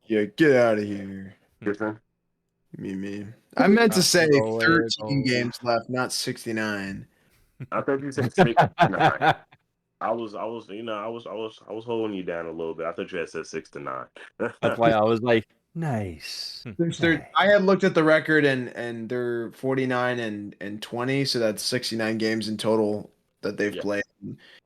Yeah, get out of here. Listen, Me. I meant to say Goalie, 13 games left, not 69. I thought you said 6 to 9. I was holding you down a little bit. I thought you had said 6 to 9. That's why I was like, nice. I had looked at the record and they're 49 and 20, so that's 69 games in total that they've Yeah. played.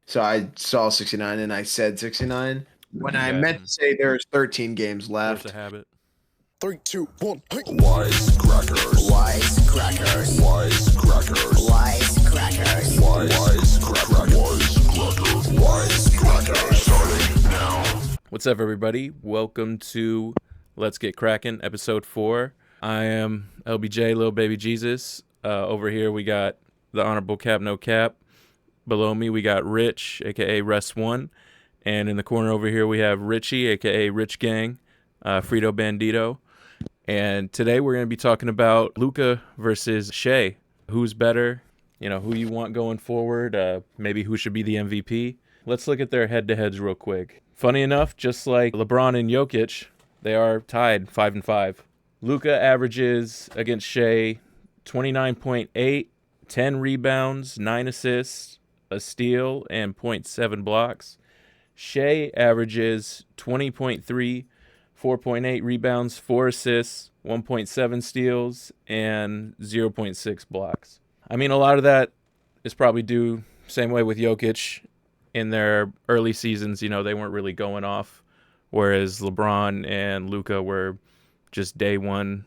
So I saw 69 and I said 69 when I Yeah. meant to say there's 13 games Force left. a habit. 3, 2, 1. Wisecrackers. Wisecrackers. Wisecrackers. Wisecrackers. Wisecrackers. Starting now. What's up, everybody? Welcome to Let's Get Crackin', episode 4. I am LBJ, Little Baby Jesus. Over here, we got the Honorable Cap No Cap. Below me, we got Rich, a.k.a. Rest1. And in the corner over here, we have Richie, a.k.a. Rich Gang, Frito Bandito. And today we're going to be talking about Luka versus Shea. Who's better? You know, who you want going forward? Maybe who should be the MVP? Let's look at their head-to-heads real quick. Funny enough, just like LeBron and Jokic, they are tied 5-5. Luka averages against Shea 29.8, 10 rebounds, 9 assists, a steal, and 0.7 blocks. Shea averages 20.3, 4.8 rebounds, 4 assists, 1.7 steals, and 0.6 blocks. I mean, a lot of that is probably due, same way with Jokic. In their early seasons, you know, they weren't really going off, whereas LeBron and Luka were just day one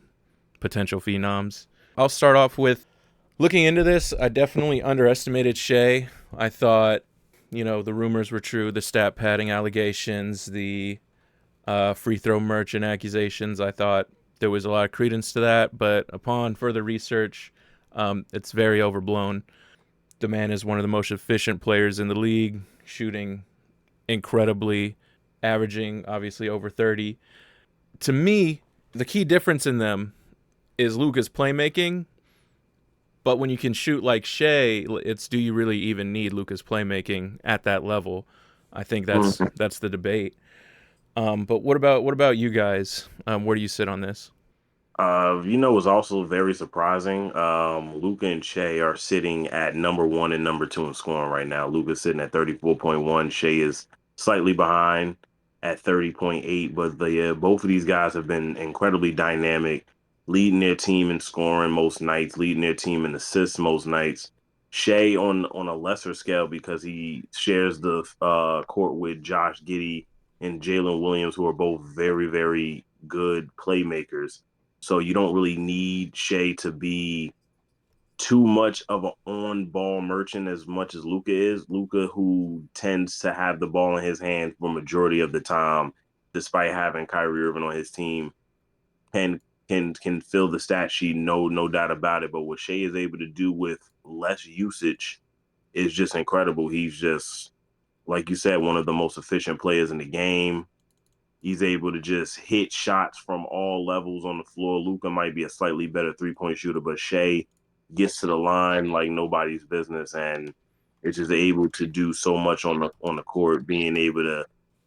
potential phenoms. I'll start off with looking into this. I definitely underestimated Shea. I thought, you know, the rumors were true, the stat padding allegations, the free throw merchant accusations. I thought there was a lot of credence to that, but upon further research, it's very overblown. The man is one of the most efficient players in the league, shooting incredibly, averaging obviously over 30. To me, the key difference in them is Luka's playmaking, but when you can shoot like Shea, it's do you really even need Luka's playmaking at that level? I think that's the debate. But what about you guys? Where do you sit on this? What's also very surprising. Luka and Shea are sitting at number 1 and number 2 in scoring right now. Luka's sitting at 34.1. Shea is slightly behind at 30.8. But both of these guys have been incredibly dynamic, leading their team in scoring most nights, leading their team in assists most nights. Shea on a lesser scale because he shares the court with Josh Giddey and Jalen Williams, who are both very, very good playmakers. So you don't really need Shea to be too much of an on-ball merchant as much as Luka is. Luka, who tends to have the ball in his hands for majority of the time, despite having Kyrie Irving on his team, can fill the stat sheet, no doubt about it. But what Shea is able to do with less usage is just incredible. He's just, like you said, one of the most efficient players in the game. He's able to just hit shots from all levels on the floor. Luka might be a slightly better three-point shooter, but Shea gets to the line like nobody's business, and is just able to do so much on the court, being able to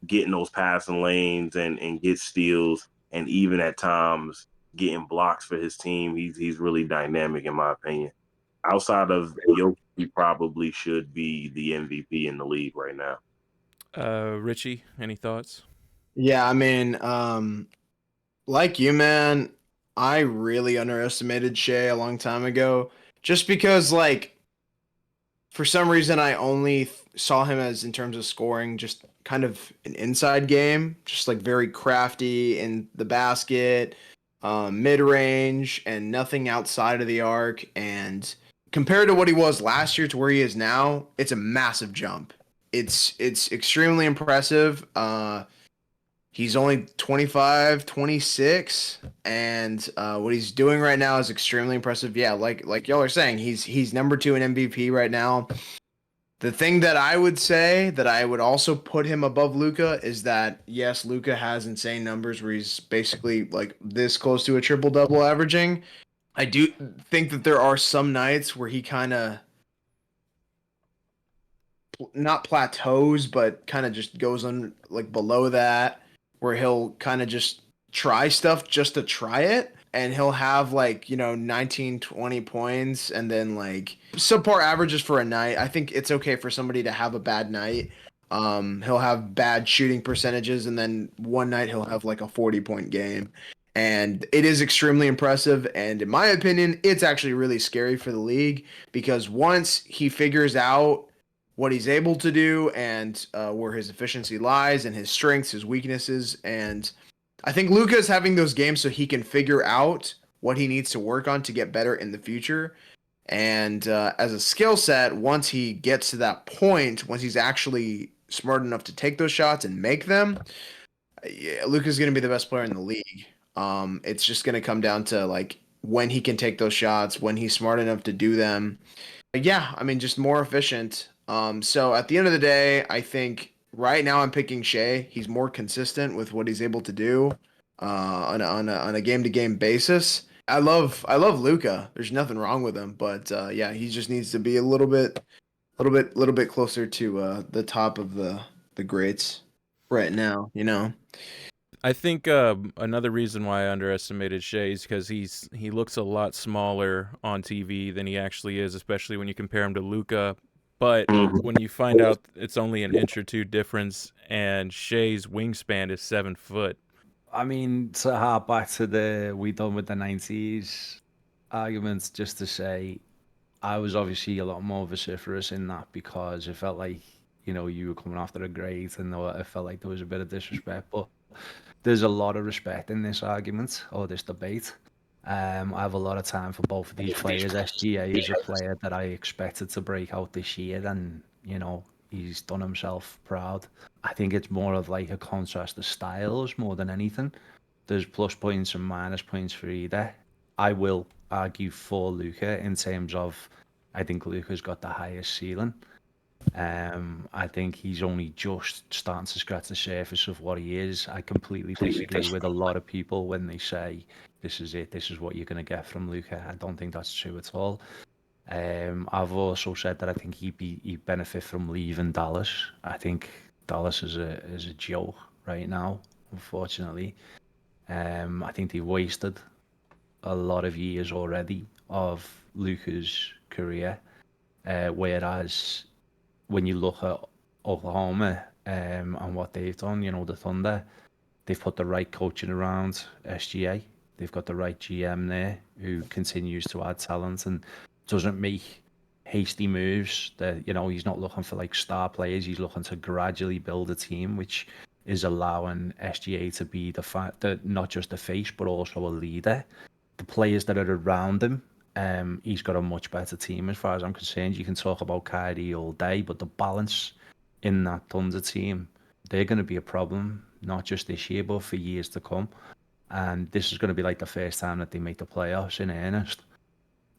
get in those passing lanes and get steals, and even at times getting blocks for his team. He's really dynamic in my opinion. Outside of Jokic, he probably should be the MVP in the league right now. Richie, any thoughts? Yeah, I mean, like you, man, I really underestimated Shea a long time ago just because, like, for some reason, I only saw him as, in terms of scoring, just kind of an inside game, just like very crafty in the basket, mid-range, and nothing outside of the arc. And compared to what he was last year to where he is now, it's a massive jump. It's extremely impressive. He's only 25, 26, and what he's doing right now is extremely impressive. Yeah, like y'all are saying, he's number 2 in MVP right now. The thing that I would say that I would also put him above Luka is that, yes, Luka has insane numbers where he's basically like this close to a triple-double averaging. I do think that there are some nights where he kind of not plateaus, but kind of just goes on like below that, where he'll kind of just try stuff just to try it, and he'll have like, 19, 20 points and then like subpar averages for a night. I think it's okay for somebody to have a bad night. He'll have bad shooting percentages and then one night he'll have like a 40-point game. And it is extremely impressive, and in my opinion, it's actually really scary for the league, because once he figures out what he's able to do and where his efficiency lies and his strengths, his weaknesses, and I think Luka is having those games so he can figure out what he needs to work on to get better in the future. And as a skill set, once he gets to that point, once he's actually smart enough to take those shots and make them, yeah, Luka's going to be the best player in the league. It's just going to come down to like when he can take those shots, when he's smart enough to do them. Yeah, I mean, just more efficient. So at the end of the day, I think right now I'm picking Shea. He's more consistent with what he's able to do on a game to game basis. I love Luka. There's nothing wrong with him, but yeah, he just needs to be a little bit closer to the top of the greats right now. I think another reason why I underestimated Shea is because he looks a lot smaller on TV than he actually is, especially when you compare him to Luka. But when you find out it's only an inch or two difference, and Shea's wingspan is 7 foot. I mean, to harp back to the we done with the 90s arguments, just to say, I was obviously a lot more vociferous in that because it felt like, you were coming after a great, and it felt like there was a bit of disrespect. But there's a lot of respect in this argument or this debate. I have a lot of time for both of these players. SGA is a player that I expected to break out this year, and he's done himself proud. I think it's more of like a contrast of styles more than anything. There's plus points and minus points for either. I will argue for Luka in terms of I think Luka's got the highest ceiling. I think he's only just starting to scratch the surface of what he is. I completely disagree with a lot of people when they say this is it, this is what you're going to get from Luka. I don't think that's true at all. I've also said that I think he'd benefit from leaving Dallas. I think Dallas is a joke right now, unfortunately. I think they wasted a lot of years already of Luka's career, whereas when you look at Oklahoma and what they've done, the Thunder, they've put the right coaching around SGA. They've got the right GM there who continues to add talent and doesn't make hasty moves. That he's not looking for like star players. He's looking to gradually build a team, which is allowing SGA to be that not just a face but also a leader. The players that are around him, he's got a much better team as far as I'm concerned. You can talk about Kyrie all day, but the balance in that Thunder team, they're going to be a problem, not just this year, but for years to come. And this is going to be like the first time that they make the playoffs in earnest.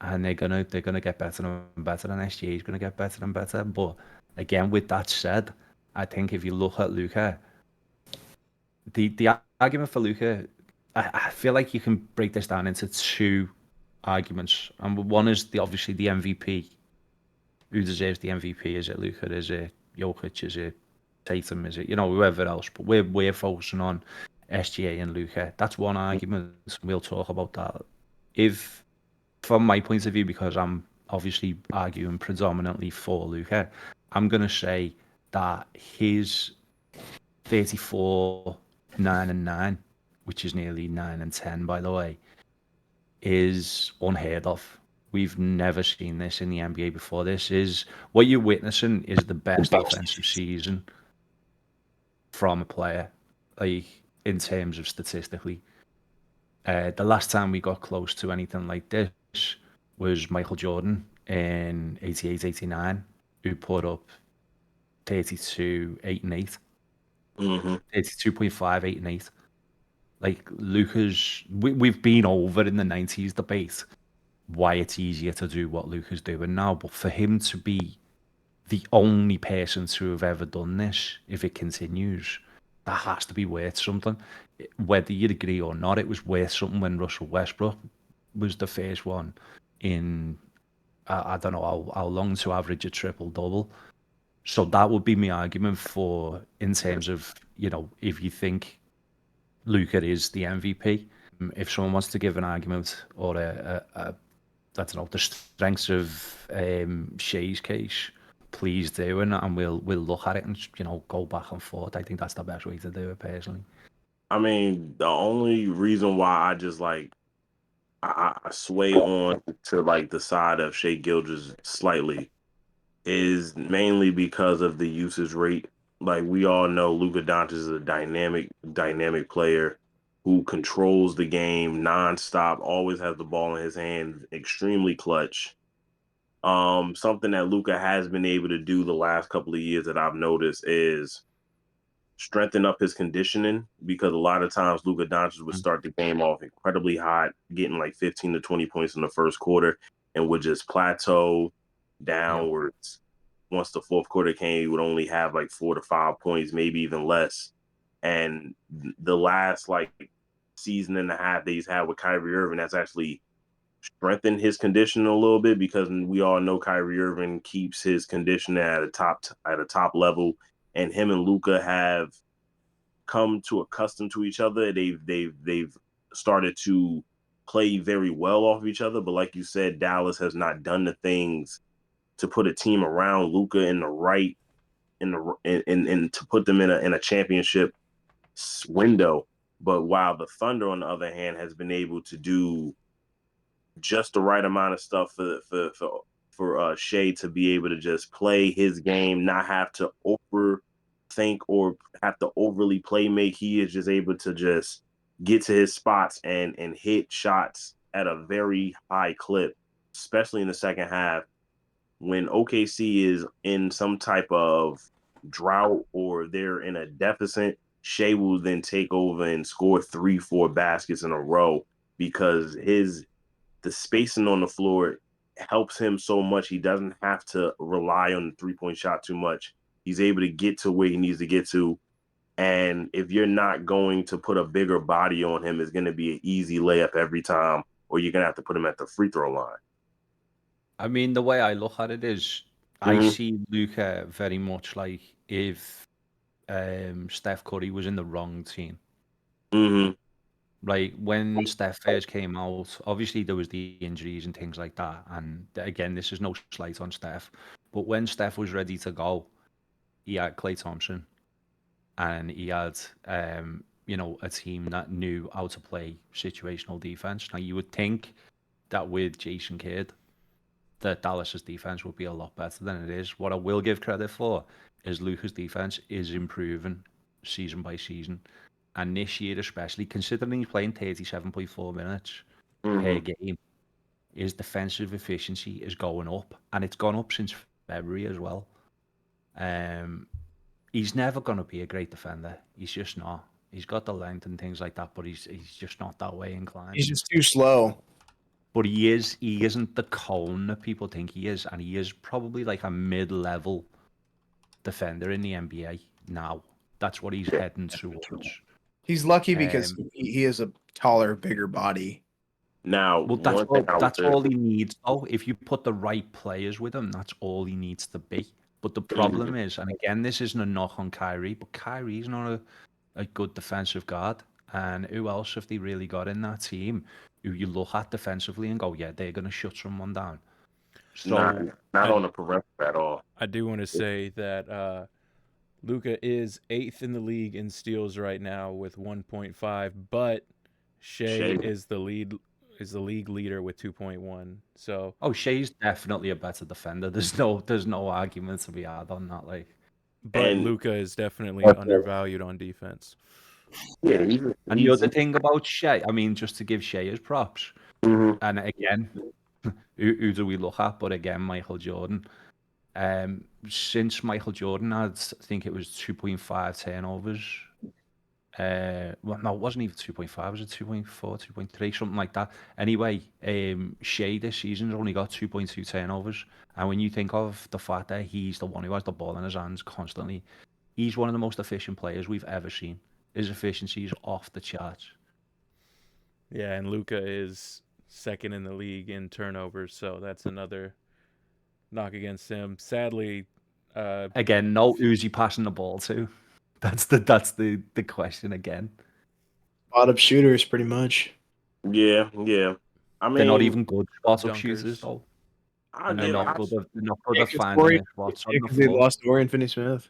And they're gonna get better and better, and SGA is going to get better and better. But again, with that said, I think if you look at Luka, the argument for Luka, I feel like you can break this down into two arguments. And one is obviously the MVP. Who deserves the MVP? Is it Luka? Is it Jokic? Is it Tatum? Is it whoever else? But we're focusing on SGA and Luka. That's one argument. We'll talk about that. If from my point of view, because I'm obviously arguing predominantly for Luka, I'm gonna say that his 34, 9-9, which is nearly 9-10, by the way, is unheard of. We've never seen this in the NBA before. This is what you're witnessing is the best offensive season from a player, like in terms of statistically. The last time we got close to anything like this was Michael Jordan in 88-89, who put up 32, 8 and 8. 32.5, 8 and 8. Like Luka's, we've been over in the 90s debate why it's easier to do what Luka's doing now, but for him to be the only person to have ever done this, if it continues, that has to be worth something. Whether you agree or not, it was worth something when Russell Westbrook was the first one in, I don't know how long to average a triple-double. So that would be my argument for, in terms of, if you think Luka is the MVP. If someone wants to give an argument or I don't know, the strengths of Shea's case, please do, and we'll look at it and go back and forth. I think that's the best way to do it personally. I mean, the only reason why I just like I sway on to like the side of Shea Gilgeous slightly is mainly because of the usage rate. Like we all know, Luka Doncic is a dynamic player who controls the game nonstop, always has the ball in his hand, extremely clutch. Something that Luka has been able to do the last couple of years that I've noticed is strengthen up his conditioning because a lot of times Luka Doncic would start the game off incredibly hot, getting like 15 to 20 points in the first quarter, and would just plateau downwards. Once the fourth quarter came, he would only have like 4 to 5 points, maybe even less. And the last like season and a half that he's had with Kyrie Irving, that's actually strengthened his conditioning a little bit because we all know Kyrie Irving keeps his conditioning at a top level, and him and Luka have come to accustom to each other. They've started to play very well off of each other. But like you said, Dallas has not done the things to put a team around Luka in the right and to put them in a championship window. But while the Thunder, on the other hand, has been able to do just the right amount of stuff for Shea to be able to just play his game, not have to overthink or have to overly play make. He is just able to just get to his spots and hit shots at a very high clip, especially in the second half. When OKC is in some type of drought or they're in a deficit, Shea will then take over and score 3-4 baskets in a row because the spacing on the floor helps him so much. He doesn't have to rely on the 3-point shot too much. He's able to get to where he needs to get to. And if you're not going to put a bigger body on him, it's going to be an easy layup every time, or you're going to have to put him at the free throw line. I mean, the way I look at it is, I see Luka very much like if Steph Curry was in the wrong team. Mm-hmm. Like when Steph first came out, obviously there was the injuries and things like that. And again, this is no slight on Steph, but when Steph was ready to go, he had Klay Thompson, and he had a team that knew how to play situational defense. Now you would think that with Jason Kidd, that Dallas's defense would be a lot better than it is. What I will give credit for is Luka's defense is improving season by season. And this year, especially, considering he's playing 37.4 minutes per game, his defensive efficiency is going up. And it's gone up since February as well. He's never going to be a great defender. He's just not. He's got the length and things like that, but he's just not that way inclined. He's just too slow. But he isn't the cone that people think he is, and he is probably like a mid-level defender in the NBA now. That's what he's heading towards. He's lucky because he has a taller, bigger body. Now, Well, that's all he needs. Oh, if you put the right players with him, that's all he needs to be. But the problem is, and again, this isn't a knock on Kyrie, but Kyrie's not a good defensive guard. And who else have they really got in that team who you look at defensively and go, yeah, they're going to shut someone down? So not on the perimeter at all. I do want to say that Luka is 8th in the league in steals right now with 1.5, but Shea is the league leader with 2.1. So Shea's definitely a better defender. There's no argument to be had on that. Like, but Luka is definitely undervalued on defense. Yeah, and the other thing about Shea, I mean, just to give Shea his props, and again, who do we look at? But again, Michael Jordan. Since Michael Jordan had, I think it was 2.5 turnovers. Well, no, it wasn't even 2.5. Was it 2.4, 2.3, something like that? Anyway, Shea this season's only got 2.2 turnovers. And when you think of the fact that he's the one who has the ball in his hands constantly, he's one of the most efficient players we've ever seen. His efficiency is off the charts. Yeah, and Luka is second in the league in turnovers, so that's another knock against him. Sadly, again, no Uzi passing the ball to. That's the question again. spot up shooters, pretty much. Yeah. I They're not mean, even good spot up Dunkers. shooters though, I'll and they're give not I, good. They're not good Yeah, at because finding their spots on the they floor. lost Dorian Finney-Smith.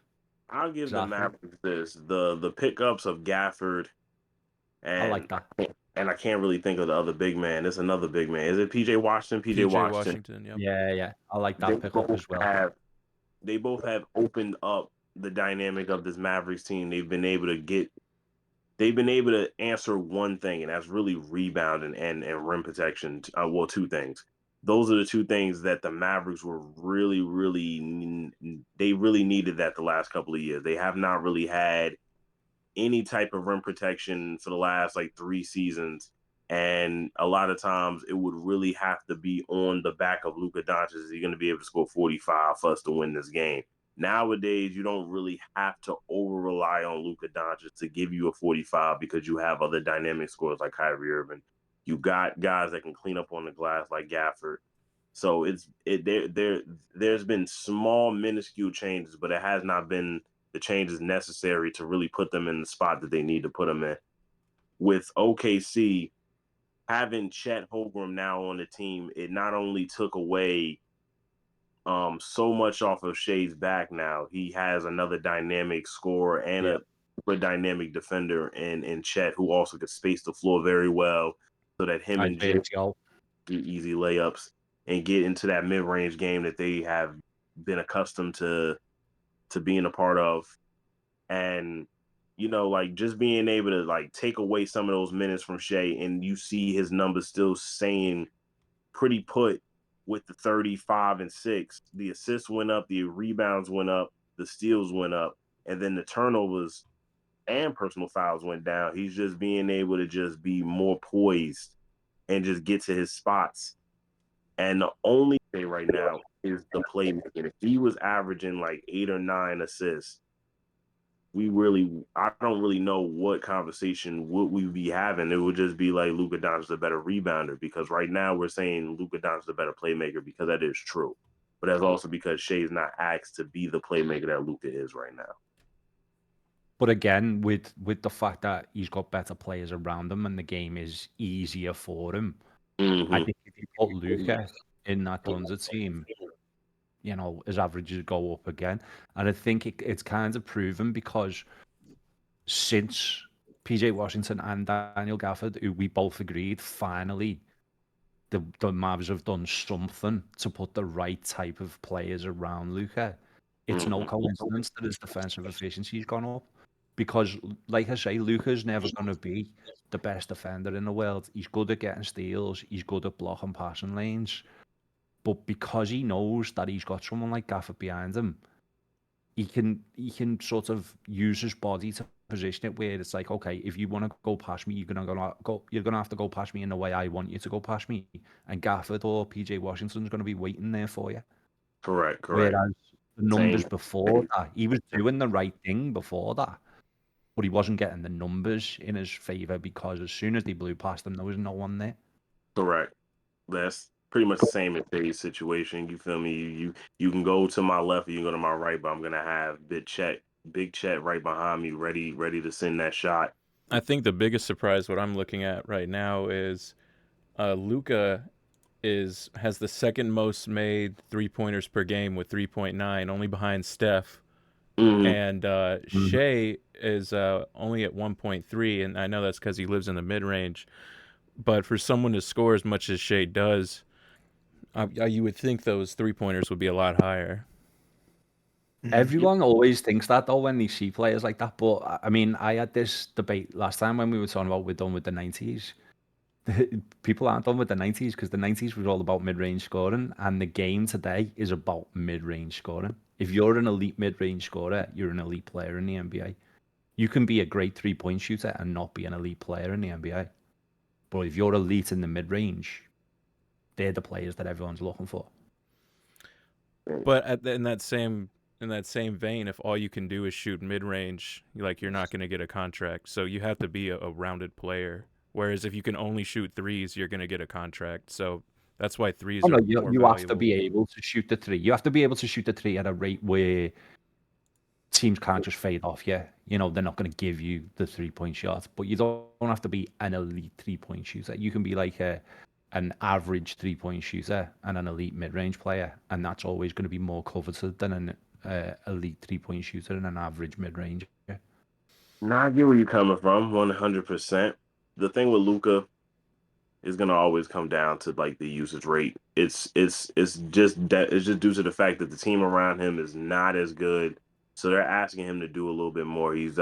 I'll give the Exactly. Mavericks this: the pickups of Gafford I like and that. I can't really think of the other big man. There's another big man. Is it PJ Washington? PJ PJ Washington. Washington. Yep. Yeah, I like They that pickup both as well. have they both have opened up the dynamic of this Mavericks team. They've been able to answer one thing, and that's really rebounding and rim protection. Well, two things. Those are the two things that the Mavericks were really they really needed that the last couple of years. They have not really had any type of rim protection for the last like 3 seasons. And a lot of times it would really have to be on the back of Luka Doncic. Is he going to be able to score 45 for us to win this game? Nowadays, you don't really have to over rely on Luka Doncic to give you a 45 because you have other dynamic scorers like Kyrie Irving. You got guys that can clean up on the glass like Gafford. So there's been small minuscule changes, but it has not been the changes necessary to really put them in the spot that they need to put them in. With OKC having Chet Holmgren now on the team, it not only took away so much off of Shea's back now. He has another dynamic scorer and a dynamic defender in Chet, who also could space the floor very well, so that him and Jay go. get easy layups and get into that mid-range game that they have been accustomed to being a part of. And like just being able to like take away some of those minutes from Shea, and you see his numbers still staying pretty put with the 35 and 6. The assists went up, the rebounds went up, the steals went up, and then the turnovers and personal fouls went down. He's just being able to just be more poised and just get to his spots. And the only thing right now is the playmaking. If he was averaging like 8 or 9 assists, I don't really know what conversation would we be having. It would just be like Luka Doncic is a better rebounder, because right now we're saying Luka Doncic is a better playmaker, because that is true. But that's also because Shea's not asked to be the playmaker that Luka is right now. But again, with the fact that he's got better players around him and the game is easier for him, I think if you put Luka in that Thunder team, his averages go up again. And I think it's kind of proven, because since PJ Washington and Daniel Gafford, who we both agreed, finally the Mavs have done something to put the right type of players around Luka. It's no coincidence that his defensive efficiency's gone up, because, like I say, Luka's never going to be the best defender in the world. He's good at getting steals. He's good at blocking passing lanes. But because he knows that he's got someone like Gafford behind him, he can sort of use his body to position it where it's like, okay, if you want to go past me, you're gonna have to go past me in the way I want you to go past me. And Gafford or PJ Washington's gonna be waiting there for you. Correct. Whereas the numbers Same. before that, he was doing the right thing before that, but he wasn't getting the numbers in his favor, because as soon as they blew past him, there was no one there. Correct. That's pretty much the same in today's situation. You feel me? You can go to my left or you can go to my right, but I'm gonna have Big Chet right behind me, ready to send that shot. I think the biggest surprise, what I'm looking at right now, is Luka has the second most made 3-pointers per game with 3.9, only behind Steph. And Shea is only at 1.3, and I know that's because he lives in the mid-range. But for someone to score as much as Shea does, you would think those 3-pointers would be a lot higher. Everyone always thinks that, though, when they see players like that. But I mean, I had this debate last time when we were talking about we're done with the 90s. People aren't done with the 90s, because the 90s was all about mid-range scoring, and the game today is about mid-range scoring. If you're an elite mid-range scorer, you're an elite player in the NBA. You can be a great three-point shooter and not be an elite player in the NBA. But if you're elite in the mid-range, they're the players that everyone's looking for. But in that same vein, if all you can do is shoot mid-range, you're not going to get a contract. So you have to be a rounded player. Whereas if you can only shoot threes, you're going to get a contract. So that's why threes are more you valuable. have to be able to shoot the three. You have to be able to shoot the three at a rate where teams can't just fade off you. You know, they're not going to give you the 3-point shot, but you don't have to be an elite 3-point shooter. You can be like an average 3-point shooter and an elite mid-range player, and that's always going to be more coveted than an elite 3-point shooter and an average mid-range. Now I get where you're coming from, 100%. The thing with Luca is gonna always come down to like the usage rate. It's just due to the fact that the team around him is not as good, so they're asking him to do a little bit more. He's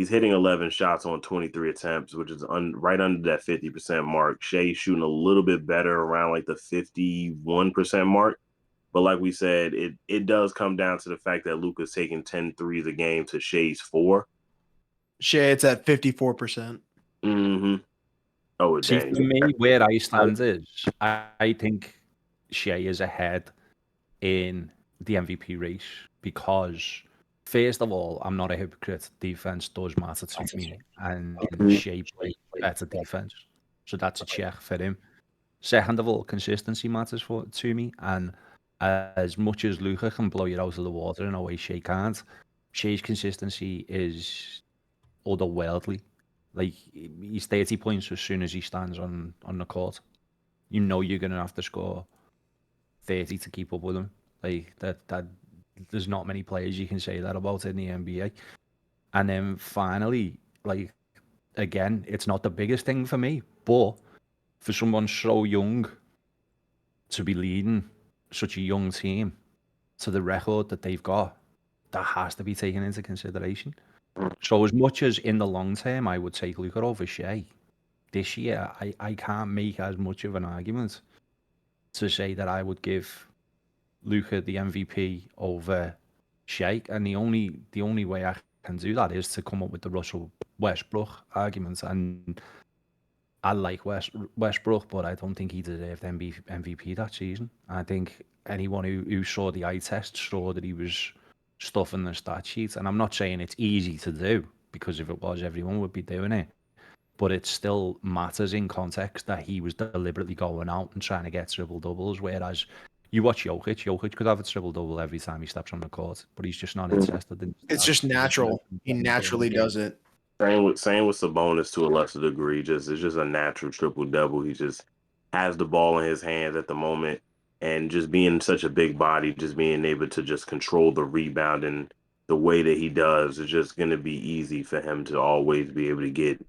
hitting 11 shots on 23 attempts, which is right under that 50% mark. Shea's shooting a little bit better around like the 51% mark. But like we said, it does come down to the fact that Luka's taking 10 threes a game to Shea's 4. Shea, it's at 54%. Mm-hmm. Oh, See, dang. for me, where I stand is I think Shea is ahead in the MVP race because, first of all, I'm not a hypocrite. Defense does matter to me, and Shea plays better defense, so that's a check for him. Second of all, consistency matters to me, and as much as Luka can blow you out of the water in a way Shea can't, Shea's consistency is otherworldly. Like, he's 30 points as soon as he stands on the court. You know you're gonna have to score 30 to keep up with him. Like that there's not many players you can say that about in the NBA. And then finally, like, again, it's not the biggest thing for me, but for someone so young to be leading such a young team to the record that they've got, that has to be taken into consideration. So as much as in the long term I would take Luka over Shea, this year I can't make as much of an argument to say that I would give Luka the MVP over Shea, and the only way I can do that is to come up with the Russell Westbrook argument. And I like Westbrook, but I don't think he deserved MVP that season. I think anyone who saw the eye test saw that he was stuffing the stat sheet. And I'm not saying it's easy to do, because if it was, everyone would be doing it. But it still matters in context that he was deliberately going out and trying to get triple doubles. Whereas you watch Jokic could have a triple double every time he steps on the court, but he's just not interested in. It's just natural. He naturally does it. Same with Sabonis to a lesser degree. It's just a natural triple double. He just has the ball in his hands at the moment, and just being such a big body, just being able to just control the rebound and the way that he does, is just going to be easy for him to always be able to get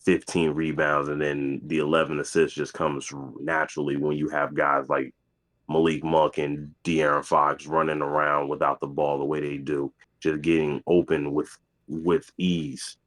15 rebounds, and then the 11 assists just comes naturally when you have guys like Malik Monk and De'Aaron Fox running around without the ball the way they do, just getting open with ease.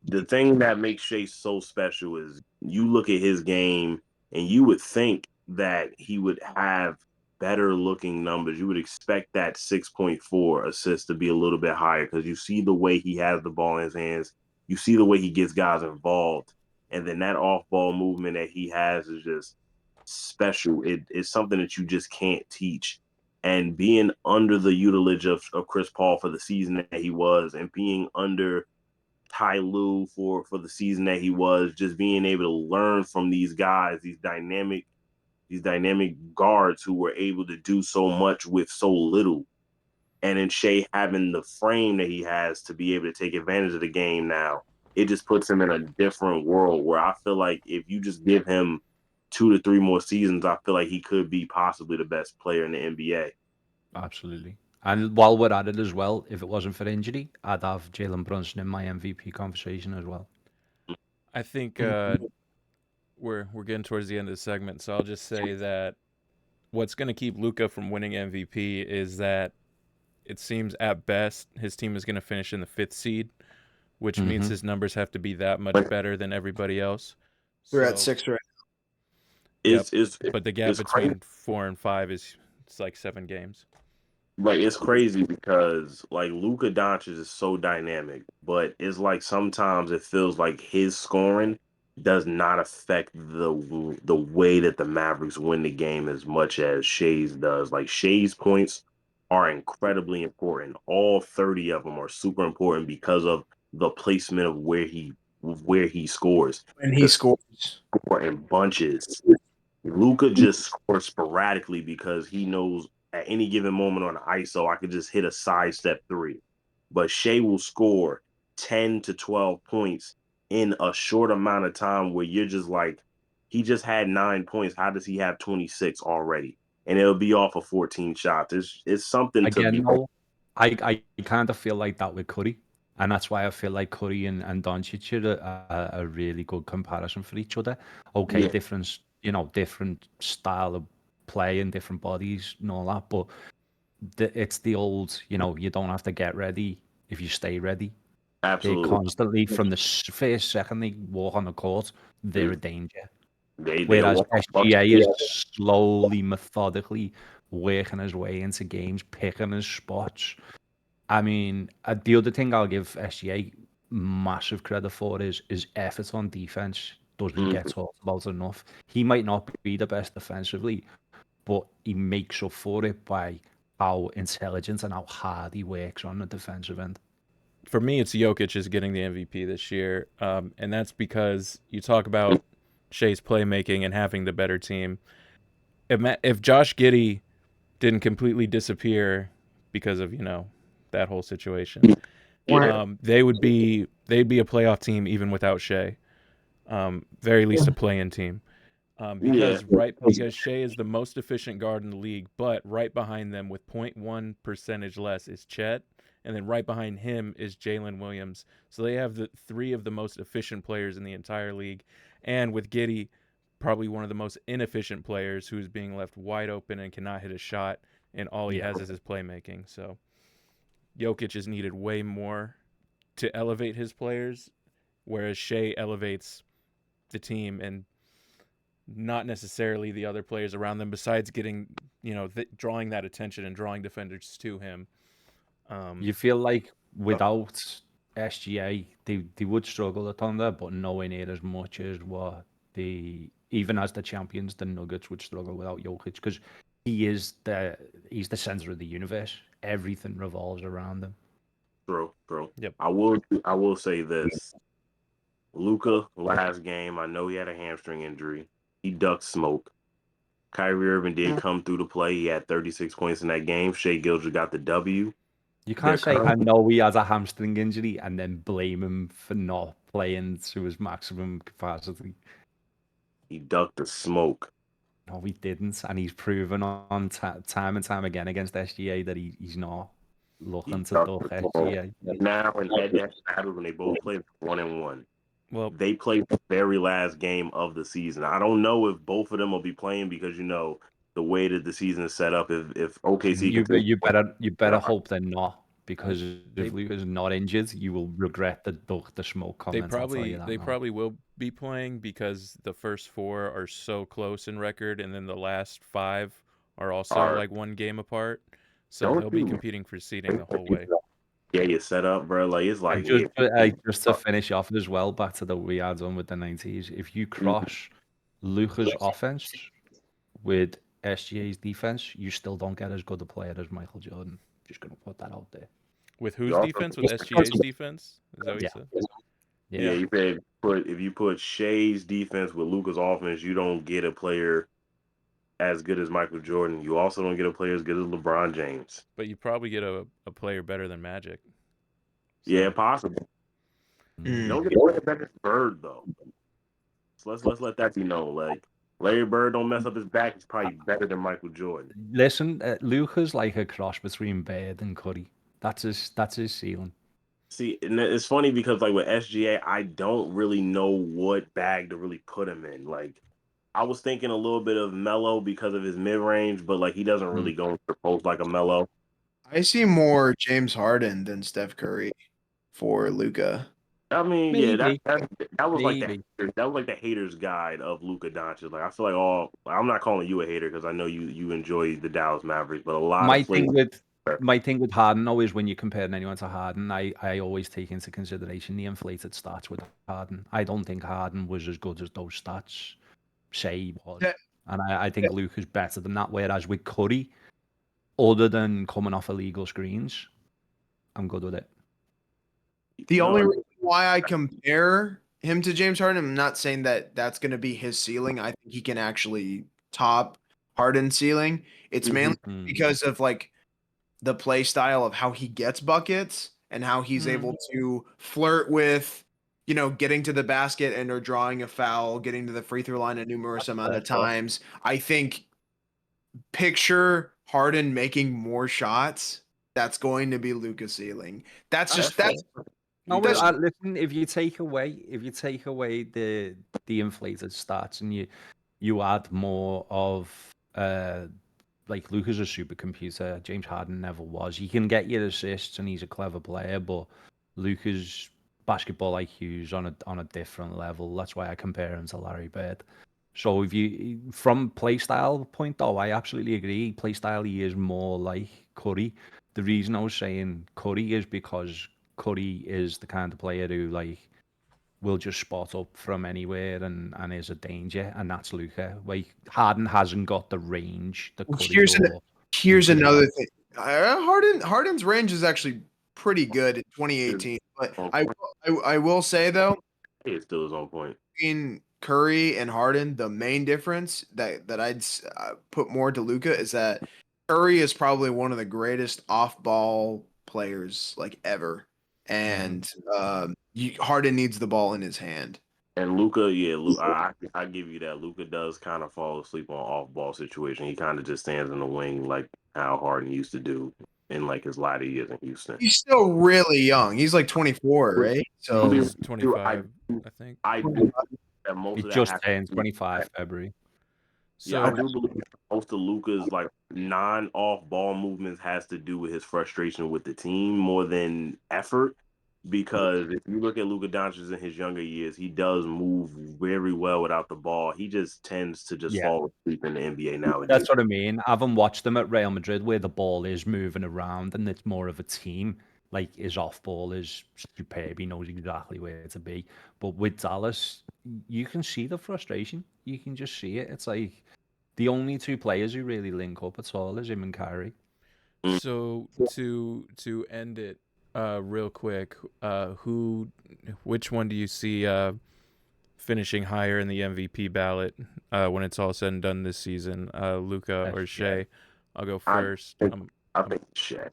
The thing that makes Shea so special is you look at his game and you would think that he would have better looking numbers. You would expect that 6.4 assist to be a little bit higher, because you see the way he has the ball in his hands. You see the way he gets guys involved. And then that off ball movement that he has is just special. It's something that you just can't teach. And being under the tutelage of Chris Paul for the season that he was, and being under Ty Lue for the season that he was, just being able to learn from these guys, these dynamic guards who were able to do so much with so little. And then Shea having the frame that he has to be able to take advantage of the game now, it just puts him in a different world where I feel like if you just give him 2 to 3 more seasons, I feel like he could be possibly the best player in the NBA. Absolutely. And while we're at it as well, if it wasn't for injury, I'd have Jalen Brunson in my MVP conversation as well. I think we're getting towards the end of the segment, so I'll just say that what's going to keep Luka from winning MVP is that it seems at best his team is going to finish in the 5th seed, which means his numbers have to be that much better than everybody else. We're at 6 right It's but the gap it's between crazy. 4 and 5 is like 7 games. Like, it's crazy because like Luka Doncic is so dynamic, but it's like sometimes it feels like his scoring does not affect the way that the Mavericks win the game as much as Shea's does. Like, Shea's points are incredibly important. All 30 of them are super important because of the placement of where he scores. now. And he scores. Score in bunches. Luka just scores sporadically because he knows at any given moment on ISO, I could just hit a sidestep three. But Shea will score 10 to 12 points in a short amount of time where you're just like, he just had 9 points. How does he have 26 already? And it'll be off of 14 shots. It's something to Again, be. no, I kind of feel like that with Curry, and that's why I feel like Curry and Doncic are a really good comparison for each other. Okay, Yeah. different, different style of play and different bodies and all that, but it's the old, you don't have to get ready if you stay ready. They Absolutely. constantly, from the first second they walk on the court, they're a danger. They Whereas walk SGA is slowly, methodically working his way into games, picking his spots. I mean, the other thing I'll give SGA massive credit for is effort on defense. Doesn't get talked about enough. He might not be the best defensively, but he makes up for it by how intelligent and how hard he works on the defensive end. For me, it's Jokic is getting the MVP this year, and that's because you talk about Shea's playmaking and having the better team. If Josh Giddey didn't completely disappear because of that whole situation, they'd be a playoff team even without Shea. Very least a play-in team. Because Shea is the most efficient guard in the league, but right behind them with 0.1 percentage less is Chet, and then right behind him is Jalen Williams. So they have the three of the most efficient players in the entire league, and with Giddey, probably one of the most inefficient players who's being left wide open and cannot hit a shot, and all he has is his playmaking. So Jokic is needed way more to elevate his players, whereas Shea elevates the team and not necessarily the other players around them, besides getting, drawing that attention and drawing defenders to him. You feel like without SGA, they would struggle at Thunder, but nowhere near as much as what even as the champions, the Nuggets would struggle without Jokic, because he's the center of the universe. Everything revolves around him. True. Yep. I will say this. Luka last game, I know he had a hamstring injury. He ducked smoke. Kyrie Irving did come through to play. He had 36 points in that game. Shea Gilgeous got the W. You can't say, I know he has a hamstring injury, and then blame him for not playing to his maximum capacity. He ducked the smoke. No, he didn't, and he's proven on time and time again against SGA that he's not looking to duck SGA. Now in head-to-head battles, when they both played 1-1. Well, They played the very last game of the season. I don't know if both of them will be playing because the way that the season is set up. If OKC you better hope they're not, because if Luka's not injured, you will regret the duck the smoke comment. They probably will be playing, because the first four are so close in record, and then the last five are also like one game apart. So they'll be competing for seeding the whole way. Yeah, you set up, bro. Like it's like just to finish off as well, back to the we had on with the 90s. If you cross Luka's offense with SGA's defense, you still don't get as good a player as Michael Jordan. Just gonna put that out there. With whose defense? With SGA's defense? Is that what you said? Yeah, you said if you put Shea's defense with Luka's offense, you don't get a player as good as Michael Jordan. You also don't get a player as good as LeBron James. But you probably get a player better than Magic. So. Yeah, possible. You don't get a player better than Bird though. So let's let that be known. Like Larry Bird don't mess up his back. He's probably better than Michael Jordan. Listen, Luka's like a cross between Bird and Curry. That's his ceiling. See, and it's funny because like with SGA, I don't really know what bag to really put him in. Like I was thinking a little bit of Melo because of his mid range, but like he doesn't really go into the post like a Melo. I see more James Harden than Steph Curry for Luka. I mean, Maybe. that was like the haters guide of Luka Doncic. Like I feel like I'm not calling you a hater because I know you enjoy the Dallas Mavericks, but a lot my of thing with Harden though is when you compare anyone to Harden, I always take into consideration the inflated stats with Harden. I don't think Harden was as good as those stats say was. And I think Luka's better than that. Whereas with Curry, other than coming off illegal screens, I'm good with it. The only reason why I compare him to James Harden, I'm not saying that that's going to be his ceiling. I think he can actually top Harden's ceiling. It's mainly Mhm. because of like the play style of how he gets buckets and how he's Mhm. able to flirt with, getting to the basket and or drawing a foul, getting to the free throw line a numerous amount of times. I think picture Harden making more shots. That's going to be Luka's ceiling. That's No, that's listen. If you take away the inflated stats and you add more of like Luka's a supercomputer. James Harden never was. He can get you assists and he's a clever player, but Luka's basketball IQ is on a different level. That's why I compare him to Larry Bird. So if you from play style point though, I absolutely agree. Play style he is more like Curry. The reason I was saying Curry is because Curry is the kind of player who like will just spot up from anywhere and is a danger, and that's Luka. Like Harden hasn't got the range that Well, Curry or here's Luka's got. another thing. Harden's range is actually pretty good in 2018, but I will say though, It's still his own point. between Curry and Harden, the main difference that I'd put more to Luka is that Curry is probably one of the greatest off-ball players like ever, and Harden needs the ball in his hand. And Luca, yeah, I give you that. Luca does kind of fall asleep on off ball situation. He kind of just stands in the wing like how Harden used to do in like his latter years in Houston. He's still really young. He's like 24, right? So He's I 25, I think. do that most He of that just happens. turned 25 February. Yeah, I So do believe most of Luca's like non-off ball movements has to do with his frustration with the team more than effort. Because if you look at Luka Doncic in his younger years, he does move very well without the ball. He just tends to just Yeah, fall asleep in the NBA nowadays. that's what I mean. I haven't watched them at Real Madrid where the ball is moving around and it's more of a team. Like his off ball is superb. He knows exactly where to be. But with Dallas, you can see the frustration. You can just see it. It's like the only two players who really link up at all is him and Kyrie. so to end it real quick, which one do you see finishing higher in the MVP ballot when it's all said and done this season? Luka or SGA. Shea? I'll go I first. I think Shaq.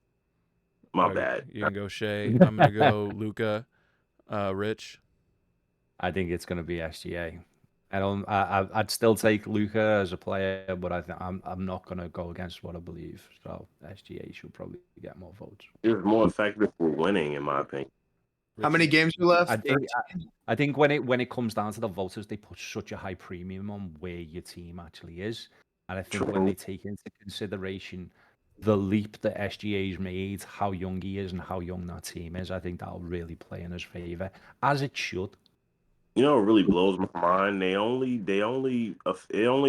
My bad. You can go Shea. I'm gonna go Luka. Rich. I think it's going to be SGA. I'd still take Luca as a player, but I'm not going to go against what I believe. So SGA should probably get more votes. It's more effective for winning, in my opinion. how many Richie? games are left? I think 13? I think when it comes down to the voters, they put such a high premium on where your team actually is, and I think when True. they take into consideration the leap that SGA's made, how young he is, and how young that team is, I think that'll really play in his favor, as it should. You know, it really blows my mind. It only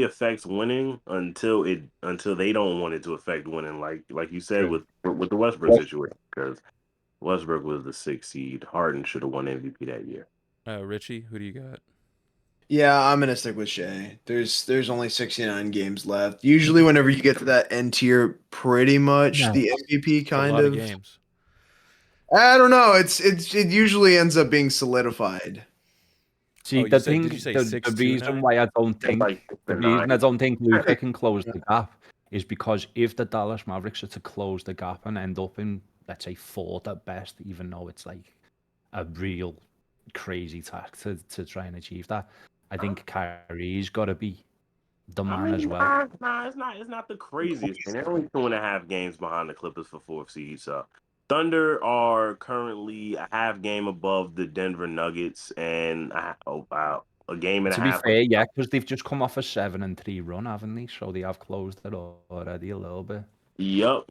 affects winning until they don't want it to affect winning. Like you said True. with the Westbrook situation, because Westbrook was the 6th seed. Harden should have won MVP that year. Richie, who do you got? Yeah, I'm gonna stick with Shea. There's only 69 games left. Usually, whenever you get to that end tier, pretty much the MVP It's a kind lot of of. games. I don't know. It usually ends up being solidified. See, Oh, did you say the 6-2 reason now? why I don't It's think like the the reason I nine. don't think Luka can close the gap is because if the Dallas Mavericks are to close the gap and end up in, let's say, fourth at best, even though it's like a real crazy task to try and achieve that, I think Kyrie's got to be the I man as mean, well. it's not the craziest thing. They're only 2.5 games behind the Clippers for 4th seed. So Thunder are currently a half game above the Denver Nuggets and about a game and a To be half. fair, yeah, because they've just come off a 7-3 run, haven't they? So they have closed it already a little bit. Yep.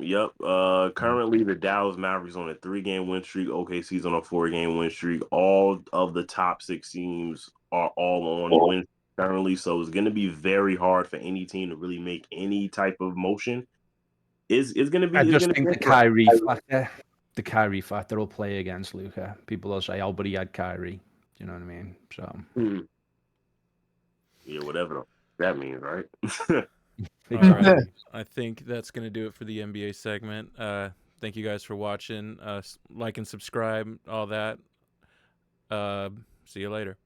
Currently the Dallas Mavericks on a 3-game win streak. OKC's on a 4-game win streak. All of the top 6 teams are all on win currently. So it's going to be very hard for any team to really make any type of motion. It's going to I be just think the Kyrie factor will play against Luca. People will say, "Oh, but he had Kyrie." You know what I mean? So Yeah, whatever that means, right? All right. exactly. I think that's going to do it for the NBA segment. Thank you guys for watching. Like and subscribe, all that. See you later.